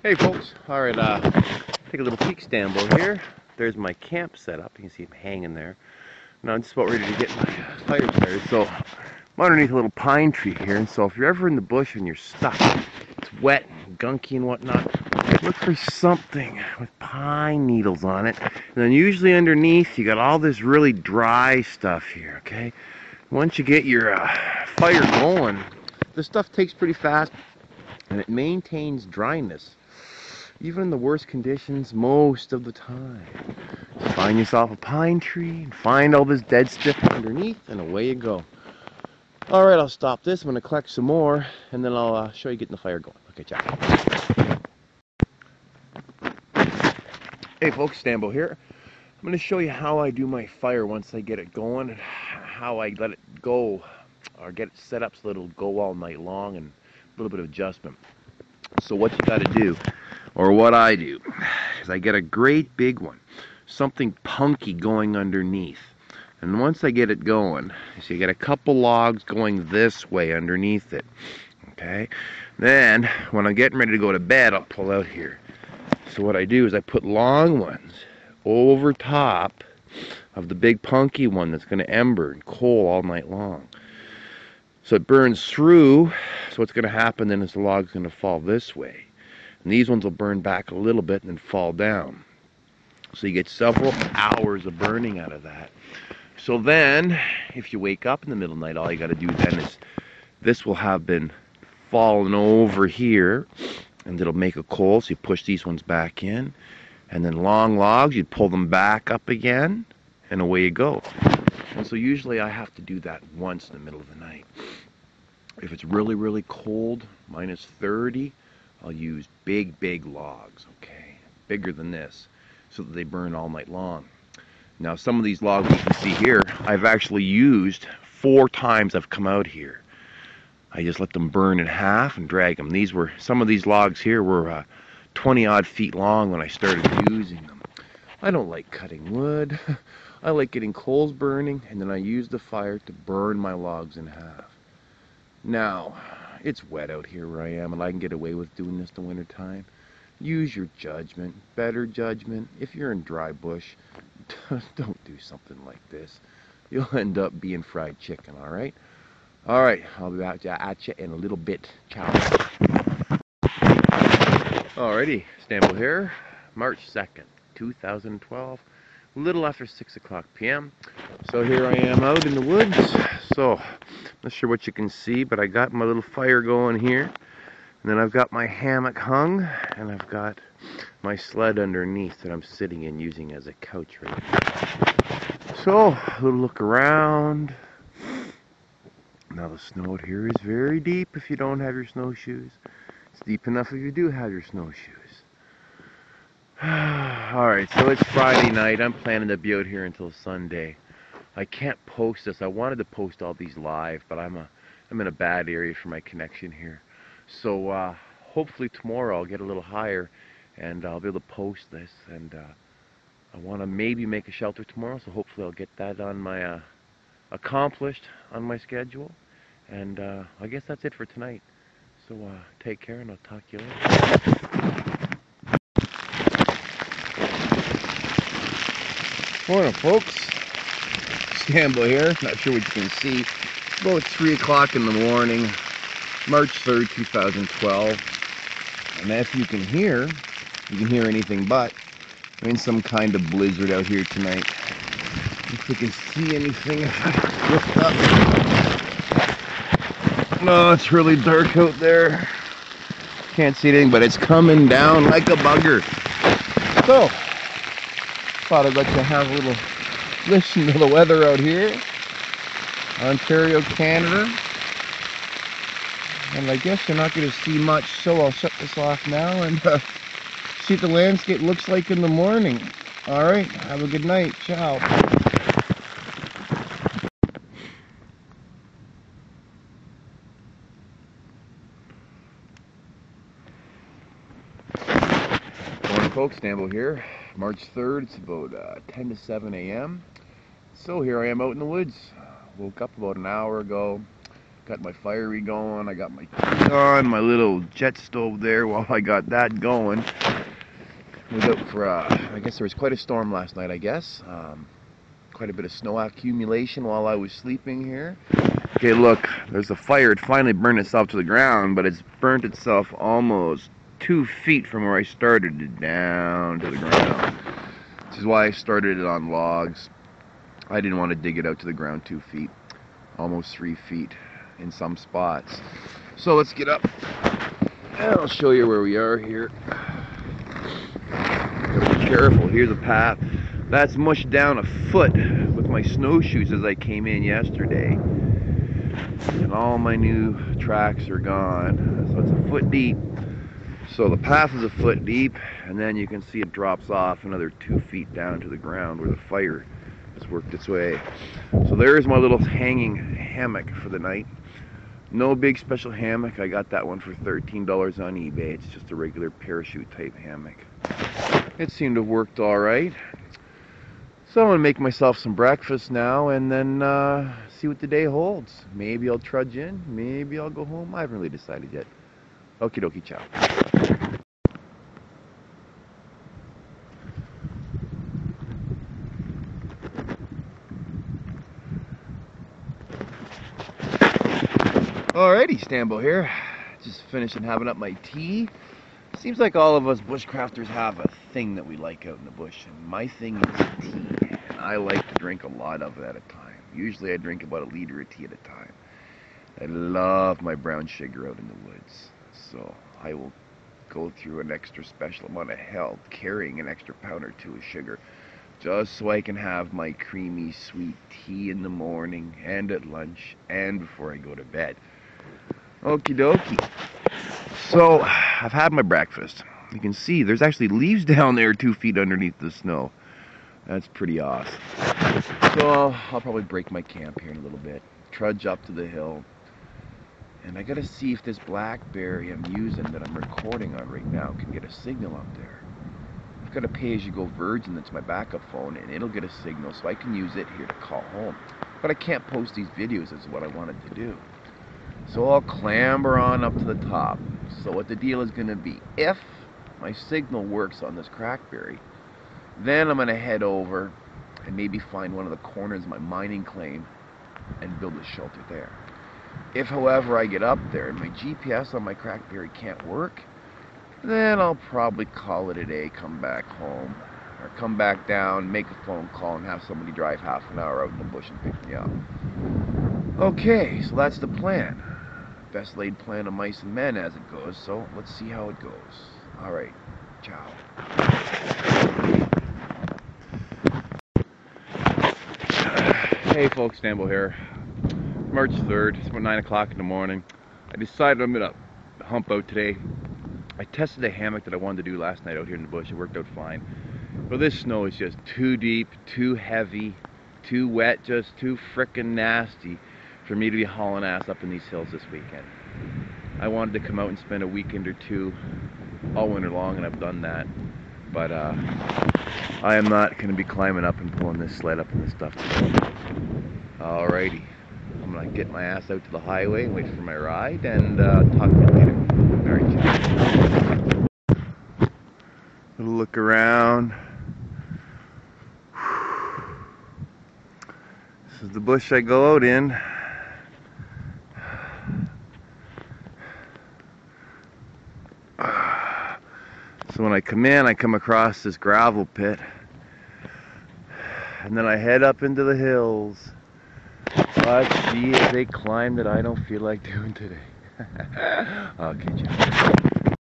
Hey folks, alright, take a little peek Stambo here. There's my camp set up. You can see him hanging there. Now I'm just about ready to get my fire started. So I'm underneath a little pine tree here, and so if you're ever in the bush and you're stuck, it's wet and gunky and whatnot, look for something with pine needles on it. And then usually underneath you got all this really dry stuff here, okay? Once you get your fire going, this stuff takes pretty fast and it maintains dryness even in the worst conditions most of the time. Just find yourself a pine tree and find all this dead stuff underneath, and away you go. Alright, I'll stop this. I'm going to collect some more, and then I'll show you getting the fire going. Okay, ciao. Hey folks, Stambo here. I'm going to show you how I do my fire once I get it going, and how I let it go, or get it set up so that it'll go all night long, and a little bit of adjustment. So what you got to do, or what I do, is I get a great big one, something punky going underneath. And once I get it going, you see, I get a couple logs going this way underneath it. Okay? Then, when I'm getting ready to go to bed, I'll pull out here. So what I do is I put long ones over top of the big punky one that's going to ember and coal all night long. So it burns through. So what's going to happen then is the log's going to fall this way. And these ones will burn back a little bit and then fall down. So you get several hours of burning out of that. So then, if you wake up in the middle of the night, all you got to do then is, this will have been fallen over here, and it'll make a coal. So you push these ones back in, and then long logs, you pull them back up again, and away you go. And so usually I have to do that once in the middle of the night. If it's really, really cold, -30, I'll use big logs, okay? Bigger than this, so that they burn all night long. Now some of these logs you can see here, I've actually used 4 times I've come out here. I just let them burn in half and drag them. Some of these logs here were 20 odd feet long when I started using them. I don't like cutting wood. I like getting coals burning, and then I use the fire to burn my logs in half. Now, it's wet out here where I am, and I can get away with doing this in the winter time. Use your judgment, better judgment. If you're in dry bush, don't do something like this. You'll end up being fried chicken, alright? Alright, I'll be back at you in a little bit. Ciao. Alrighty, Stambo here, March 2nd, 2012. A little after 6 o'clock p.m. So here I am out in the woods. So, not sure what you can see, but I got my little fire going here. And then I've got my hammock hung, and I've got my sled underneath that I'm sitting in using as a couch right now. So, a little look around. Now the snow out here is very deep if you don't have your snowshoes. It's deep enough if you do have your snowshoes. Alright, so it's Friday night. I'm planning to be out here until Sunday. I can't post this. I wanted to post all these live, but I'm in a bad area for my connection here. So hopefully tomorrow I'll get a little higher and I'll be able to post this. And I want to maybe make a shelter tomorrow, so hopefully I'll get that on my accomplished on my schedule. And I guess that's it for tonight. So take care, and I'll talk to you later. Morning, folks. Stambo here. Not sure what you can see. It's about 3 o'clock in the morning, March 3rd, 2012. And if you can hear anything but, I'm in some kind of blizzard out here tonight. If you can see anything, if I lift up. No, it's really dark out there. Can't see anything, but it's coming down like a bugger. So, thought I'd let you have a little listen to the weather out here. Ontario, Canada. And I guess you're not going to see much, so I'll shut this off now and see what the landscape looks like in the morning. Alright, have a good night. Ciao. Morning folks, Stambo here. March 3rd, it's about 10 to 7 a.m. So here I am out in the woods. Woke up about an hour ago. Got my fiery going, I got my tea on, my little jet stove there while I got that going. Was out for, I guess there was quite a storm last night, I guess. Quite a bit of snow accumulation while I was sleeping here. Okay, look, there's a fire. It finally burned itself to the ground, but it's burnt itself almost 2 feet from where I started it down to the ground. This is why I started it on logs. I didn't want to dig it out to the ground 2 feet, almost 3 feet in some spots. So let's get up and I'll show you where we are here. Gotta be careful. Here's a path. That's mushed down a foot with my snowshoes as I came in yesterday. And all my new tracks are gone. So it's a foot deep. So the path is a foot deep, and then you can see it drops off another 2 feet down to the ground where the fire has worked its way. So there's my little hanging hammock for the night. No big special hammock. I got that one for $13 on eBay. It's just a regular parachute type hammock. It seemed to have worked all right. So I'm going to make myself some breakfast now and then see what the day holds. Maybe I'll trudge in. Maybe I'll go home. I haven't really decided yet. Okie dokie, ciao. Alrighty, Stambo here. Just finishing having up my tea. Seems like all of us bushcrafters have a thing that we like out in the bush, and my thing is tea. And I like to drink a lot of it at a time. Usually I drink about 1 liter of tea at a time. I love my brown sugar out in the woods. So I will go through an extra special amount of hell carrying an extra pound or 2 of sugar just so I can have my creamy sweet tea in the morning and at lunch and before I go to bed. Okie dokie. So I've had my breakfast. You can see there's actually leaves down there 2 feet underneath the snow. That's pretty awesome. So I'll probably break my camp here in a little bit, trudge up to the hill, and I gotta see if this BlackBerry I'm using that I'm recording on right now can get a signal up there. I've got a pay-as-you-go Virgin that's my backup phone, and it'll get a signal so I can use it here to call home. But I can't post these videos as what I wanted to do. So I'll clamber on up to the top. So what the deal is going to be, if my signal works on this crackberry, then I'm going to head over and maybe find one of the corners of my mining claim and build a shelter there. If, however, I get up there and my GPS on my crackberry can't work, then I'll probably call it a day, come back home, or come back down, make a phone call, and have somebody drive half an hour out in the bush and pick me up. Okay, so that's the plan. Best laid plan of mice and men as it goes, so let's see how it goes. Alright, ciao. Hey folks, Stambo here. March 3rd, it's about 9 o'clock in the morning. I decided I'm going to hump out today. I tested a hammock that I wanted to do last night out here in the bush. It worked out fine. But this snow is just too deep, too heavy, too wet, just too frickin' nasty for me to be hauling ass up in these hills this weekend. I wanted to come out and spend a weekend or 2 all winter long, and I've done that. But I am not going to be climbing up and pulling this sled up and this stuff today. Alrighty. I'm going to get my ass out to the highway and wait for my ride, and talk to you later. Alright, little look around. This is the bush I go out in. So when I come in, I come across this gravel pit, and then I head up into the hills. But gee, it's a climb that I don't feel like doing today. Okay, Jeff.